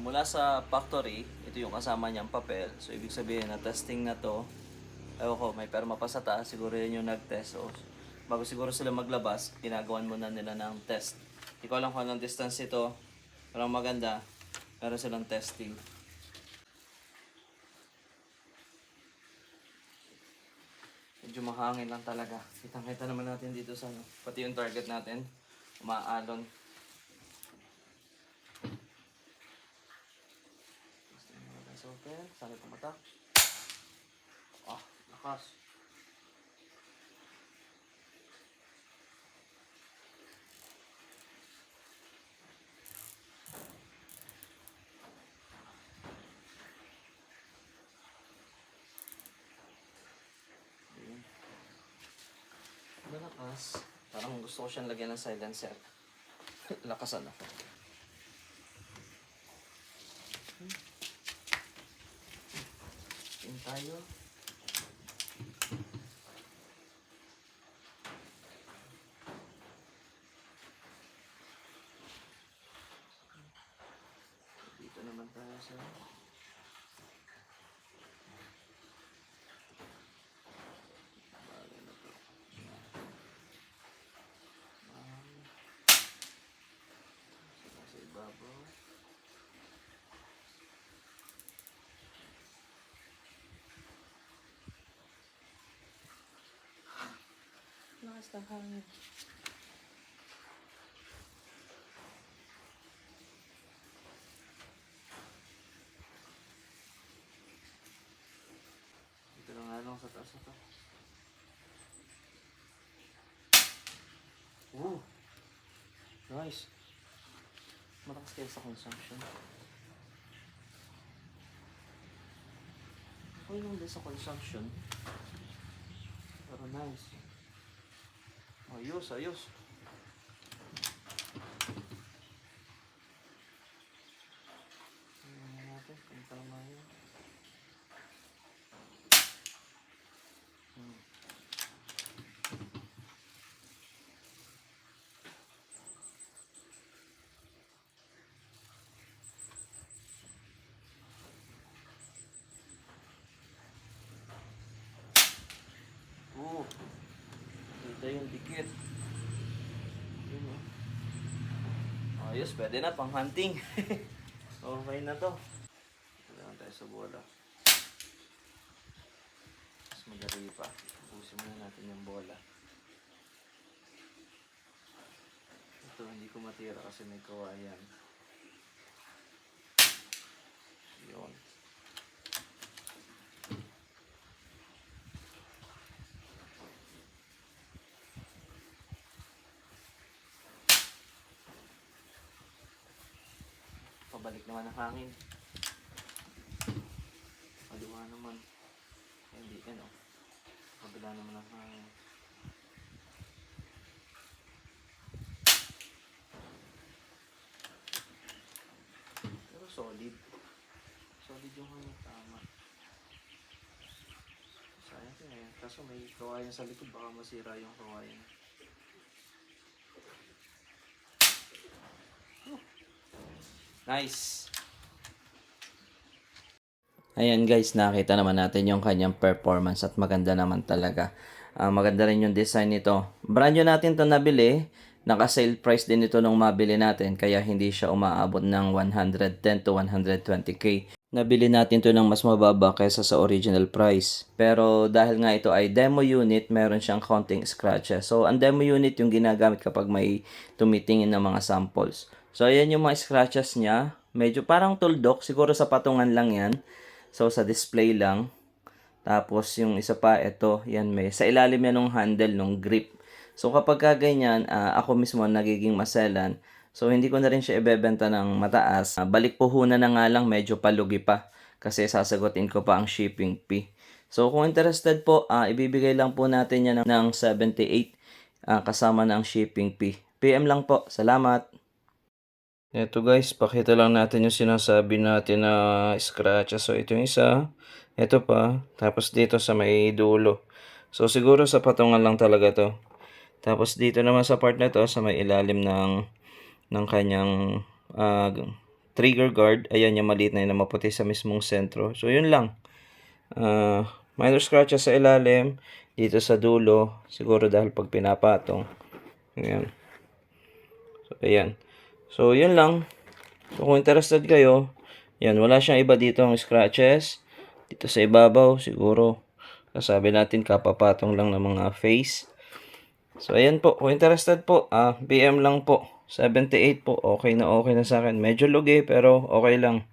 Mula sa factory, ito yung kasama niyang papel. So, ibig sabihin na testing na to. Ewan ko, may perma pa sa taas. Siguro yun yung nag-test. So, bago siguro sila maglabas, ginagawan muna nila ng test. Hindi ko alam kung anong distance ito. Pero ang maganda, meron silang testing. Medyo mahangin lang talaga. Kitang-kita naman natin dito sa ano. Pati yung target natin, umaalon. Guys, open. Sana pumatak. Ah, lakas. Ayun. Malakas. Parang gusto ko siyang lagyan ng silencer. Lakasan ako. Tingin tayo. Dito naman tayo sa... Bagay na to. Sa ibabaw. Lakas ng hangin. Dito lang nga lang sa taas ito. Ooh! Nice! Matakas kayo sa consumption. Okay lang din sa consumption. Pero nice. Ayos, ayos. Tingnan natin kung tama yun. Oo. Dito yung dikit. Yun, oh. Ayos, pwede na pang hunting. Okay na to. Ito lang tayo sa bola. Mas madali pa. Ubusin muna natin yung bola. Ito, hindi ko matira kasi may kawayan. Yun. Pabalik naman ang hangin. Kaliwa naman. Hindi, ano. Kabila naman ang hangin. Pero solid. Solid yung hangin, tama. Sayang ko eh. Kaso may kawayan sa likod, baka masira yung kawayan. Nice! Ayan guys, nakita naman natin yung kanyang performance at maganda naman talaga. Maganda rin yung design nito. Brand new natin to nabili. Naka-sale price din ito nung mabili natin kaya hindi siya umaabot ng 110 to 120k. Nabili natin to ng mas mababa kaysa sa original price. Pero dahil nga ito ay demo unit, meron siyang counting scratches. So, ang demo unit yung ginagamit kapag may tumitingin ng mga samples. So, ayan yung mga scratches niya. Medyo parang tuldok. Siguro sa patungan lang yan. So, sa display lang. Tapos, yung isa pa, ito, yan may. Sa ilalim yan ng handle, ng grip. So, kapag ganyan, ako mismo nagiging maselan. So, hindi ko na rin siya ibebenta ng mataas. Balik puhunan na nga lang, medyo palugi pa. Kasi sasagutin ko pa ang shipping fee. So, kung interested po, ibibigay lang po natin yan ng 78 kasama ng shipping fee. PM lang po. Salamat! Eto guys, pakita lang natin yung sinasabi natin na scratches. So, ito yung isa. Ito pa. Tapos dito sa may dulo. So, siguro sa patungan lang talaga to. Tapos dito naman sa part na to, sa may ilalim ng kanyang trigger guard. Ayan yung maliit na yun na maputi sa mismong sentro. So, yun lang. Minor scratches sa ilalim. Dito sa dulo. Siguro dahil pag pinapatong. Ayan. So, ayan. So, yun lang. So, kung interested kayo, yan, wala siyang iba dito ang scratches. Dito sa ibabaw, siguro, sasabi natin kapapatong lang ng mga face. So, ayan po. Kung interested po, PM lang po. 78 po. Okay na sa akin. Medyo lugi, pero okay lang.